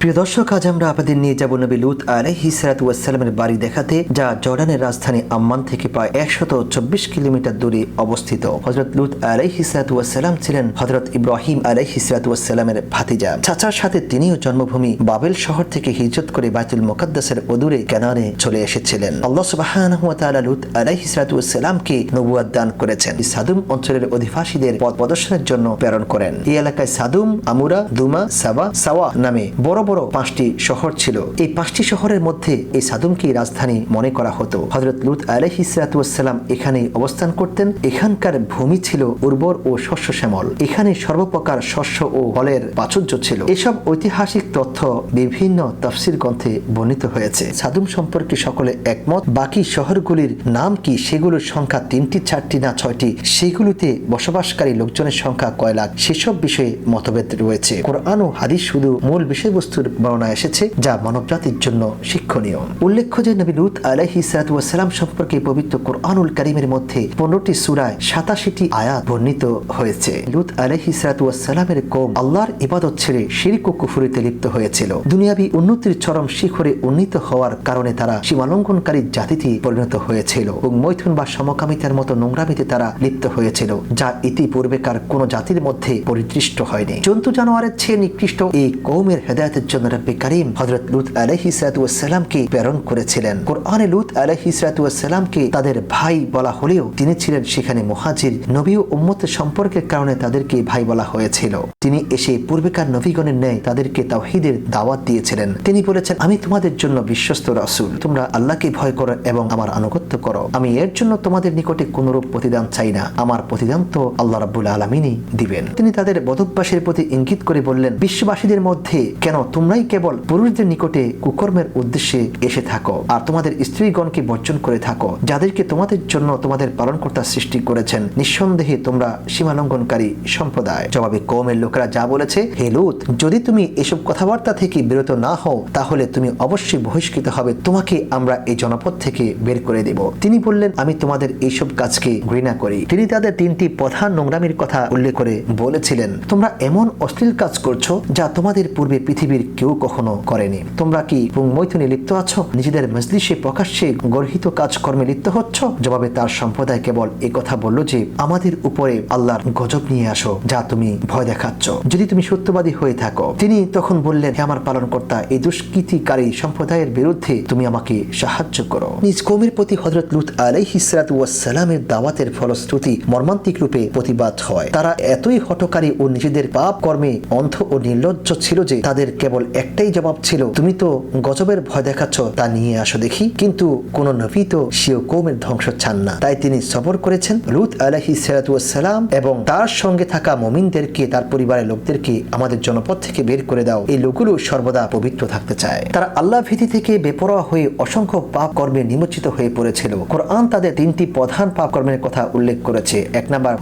প্রিয় দর্শক, আজ আমরা আপনাদের নিয়ে যাব নবী লূত আলাইহিস সালাতু ওয়াস সালামের বাড়ি দেখাতে, যা জর্ডানের রাজধানী আম্মান থেকে প্রায় 124 কিলোমিটার দূরে অবস্থিত। হযরত লূত আলাইহিস সালাতু ওয়াস সালাম ছিলেন হযরত ইব্রাহিম আলাইহিস সালাতু ওয়াস সালামের ভাতিজা। চাচার সাথে তিনিও জন্মভূমি বাবেল শহর থেকে হিজরত করে বাইতুল মুকাদ্দাসের অদূরে কানানে চলে এসেছিলেন। আল্লাহ সুবহানাহু ওয়া তাআলা লূত আলাইহিস সালাতু ওয়াস সালামকে নবুয়ত দান করেছেন। সাদুম অঞ্চলের অধিবাসীদের পথ প্রদর্শনের জন্য প্রেরণ করেন। এই এলাকায় সাদুম, আমুরা, দুমা, সাবা, সাওয়া নামে বড় বড় 5টি শহর ছিল। এই 5টি শহরের মধ্যে এই সাদুমকে রাজধানী মনে করা হতো। হযরত লূত আলাইহিস সালাতু ওয়াস সালাম এখানেই অবস্থান করতেন। এখানকার ভূমি ছিল উর্বর ও শস্য শ্যামল। এখানে সর্বপ্রকার শস্য ও ফলের প্রাচুর্য ছিল। এসব ঐতিহাসিক তথ্য বিভিন্ন তাফসীর গ্রন্থে বর্ণিত হয়েছে। সাদুম সম্পর্কে সকলে একমত। বাকি শহরগুলির নাম কি, সেগুলোর সংখ্যা 3টি, 4টি না 6টি, সেগুলিতে বসবাসকারী লোকজনের সংখ্যা কয় লাখ, সেসব বিষয়ে মতভেদ রয়েছে। কোরআন ও হাদিস শুধু মূল বিষয়বস্তুর বর্ণনা এসেছে, যা মানবজাতির জন্য শিক্ষণীয়। উল্লেখ্য যে নবী লূত আলাইহিস সালাতু ওয়াস সালাম সম্পর্কে পবিত্র কোরআনুল কারীমের মধ্যে 15টি সূরায় 87টি আয়াত বর্ণিত হয়েছে। লূত আলাইহিস সালাতু ওয়াস সালামের কওম আল্লাহর ইবাদত ছেড়ে শিরক ও কুফরিতে লিপ্ত হয়েছিল। দুনিয়াবী উন্নতির চরম শিখরে উন্নীত হওয়ার কারণে তারা সীমালঙ্ঘনকারী জাতিতে পরিণত হয়েছিল এবং মৈথুন বা সমকামিতার মতো নোংরামিতে তারা লিপ্ত হয়েছিল, যা ইতিপূর্বেকার কোন জাতির মধ্যে পরিদৃষ্ট হয়নি। জন্তু জানোয়ারের চেয়ে নিকৃষ্ট এই কওমের হেদায়েতের জন্য রব্বে কারীম হযরত লূত আলাইহিস সালাতু ওয়াস সালামকে প্রেরণ করেছিলেন। কোরআনে লূত আলাইহিস সালাতু ওয়াস সালামকে তাদের ভাই বলা হলেও তিনি ছিলেন সেখানে মুহাজির। নবী ও উম্মতের সম্পর্কের কারণে তাদেরকে ভাই বলা হয়েছিল। তিনি এসে পূর্বেকার নবীগণের ন্যায় তাদেরকে তাওহীদের দাওয়াত দিয়েছিলেন। তিনি বলেছেন, আমি তোমাদের জন্য বিশ্বস্ত রাসূল, তোমরা আল্লাহকে ভয় করো এবং আমার আনুগত্য করো। আমি এর জন্য তোমাদের নিকটে কোনরূপ প্রতিদান চাই না। আমার প্রতিদান তো আল্লাহ রাব্বুল আলামিনই দিবেন। তিনি তাদের বদভ্যাসের প্রতি ইঙ্গিত করে বললেন, বিশ্ববাসীদের মধ্যে কেন তোমরাই কেবল পুরুষদের নিকটে কুকর্মের উদ্দেশ্যে এসে থাকো আর তোমাদের স্ত্রীগণকে বর্জন করে থাকো, যাদেরকে তোমাদের জন্য তোমাদের পালনকর্তা সৃষ্টি করেছেন। নিঃসন্দেহে তোমরা সীমালঙ্ঘনকারী সম্প্রদায়। জবাবে কওমের লোকেরা যা বলেছে, হে লূত, যদি তুমি এসব কথাবার্তা থেকে বিরত না হও তাহলে তুমি অবশ্যই বহিষ্কৃত হবে। তোমাকে আমরা এই জনপদ থেকে বের করে দেব। তিনি বললেন, আমি তোমাদের এইসব কাজকে ঘৃণা করি। তিনি তাদের 3টি প্রধান নোংরামির কথা উল্লেখ করে বলেছিলেন, তোমরা এমন অশ্লীল কাজ করছো যা তোমাদের পূর্বে পৃথিবীর কেউ কখনো করেনি। তোমরা কি মৈথুনে লিপ্ত আছো? নিজেদের মজলিসে প্রকাশ্যে গর্হিত কাজকর্মে লিপ্ত হচ্ছ? জবাবে তার সম্প্রদায় কেবল এই কথা বলল যে, আমাদের উপরে আল্লাহর গজব নিয়ে আসো, যা তুমি ভয় দেখাচ্ছ, যদি তুমি সত্যবাদী হয়ে থাকো। তিনি তখন বললেন, হে আমার পালনকর্তা, এই দুষ্কৃতিকারী সম্প্রদায়ের বিরুদ্ধে তুমি আমাকে সাহায্য করো। নিজ কওমের প্রতি হযরত লূত আলাইহিস সালাতু ওয়াস সালামের দাওয়াতের ফলশ্রুতি মর্মান্তিক রূপে প্রতিবাদ হয়। তারা এতই হঠকারী ও নিজেদের পাপ কর্মে অন্ধ ও নির্লজ্জ ছিল যে তাদের কেবল একটাই জবাব ছিল, তুমি তো গজবের ভয় দেখাচ্ছ, তা নিয়ে আসো দেখি। কিন্তু কোন নবী তো সেও কওমের ধ্বংস চান না। তাই তিনি সবর করেছেন। লূত আলাইহিস সালাতু ওয়াস সালাম এবং তার সঙ্গে থাকা মুমিনদেরকে, তার পরিবারের লোকদেরকে আমাদের জনপদ থেকে বের করে দাও। এই লোকগুলো সর্বদা পবিত্র থাকতে চায়। তারা আল্লাহ ভীতি থেকে বেপরোয়া হয়ে অসংখ্য পাপ কর্মে নিমজ্জিত হয়ে পড়েছিল। কোরআন তাদের 3টি প্রধান পাপ কর্মের কথা উল্লেখ করেছে। 1 নাম্বার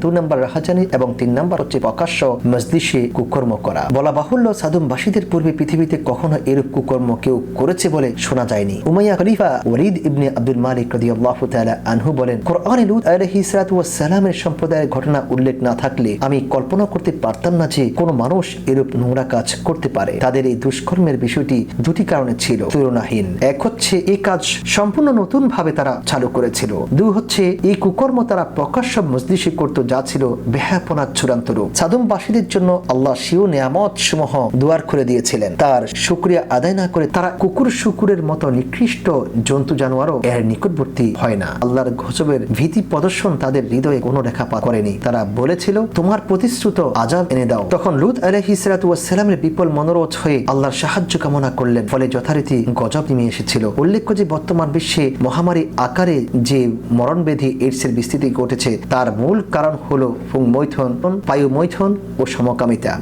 2 নাম্বার রাহাজানি এবং 3 নাম্বার হচ্ছে প্রকাশ্য মজলিসে কুকর্ম করা। বলা বাহুল্য, সাদুমবাসীদের পূর্বে পৃথিবীতে কখনো এরূপ কুকর্ম কেউ করেছে বলে শোনা যায়নি। উমাইয়া খলিফা ওয়ালিদ ইবনে আব্দুল মালিক রাদিয়াল্লাহু তাআলা আনহু বলেন, কোরআনে লূত আলাইহিস সালাতু ওয়াস সালামের সম্প্রদায়ের ঘটনা উল্লেখ না থাকলে আমি কল্পনা করতে পারতাম না যে কোনো মানুষ এরূপ নোংরা কাজ করতে পারে। তাদের এই দুষ্কর্মের বিষয়টি 2টি কারণে ছিল তুলনাহীন। এক হচ্ছে এই কাজ সম্পূর্ণ নতুন ভাবে তারা চালু করেছিল। 2 হচ্ছে এই কুকর্ম তারা প্রকাশ্য মজলিসে করত, যা ছিল বেহায়াপনার চূড়ান্ত রূপ। সাদুমবাসীদের জন্য আল্লাহ শিও নিয়ামত সমূহ দুয়ার খুলে দিয়েছিলেন। তার শুকরিয়া আদায় না করে তারা কুকুর শুকুরের মতো নিকৃষ্ট জন্তু জানোয়ারও এর নিকটবর্তী হয় না। আল্লাহর গজবের ভীতি প্রদর্শন তাদের হৃদয়ে কোনো রেখাপাত করেনি। তারা বলেছিল, তোমার প্রতিশ্রুত আযাব এনে দাও। তখন লূত আলাইহিস সালাতু ওয়াস সালামের বিপুল মনোরথ হয়ে আল্লাহর সাহায্য কামনা করলেন। ফলে যথারীতি গজব নেমে এসেছিল। উল্লেখ্য যে বর্তমান বিশ্বে মহামারী আকারে যে মরণব্যাধি এইডসের বিস্তৃতি ঘটেছে, তার মূল কারণ হলো মৈথুন, পায়ু মৈথুন ও সমকামিতা।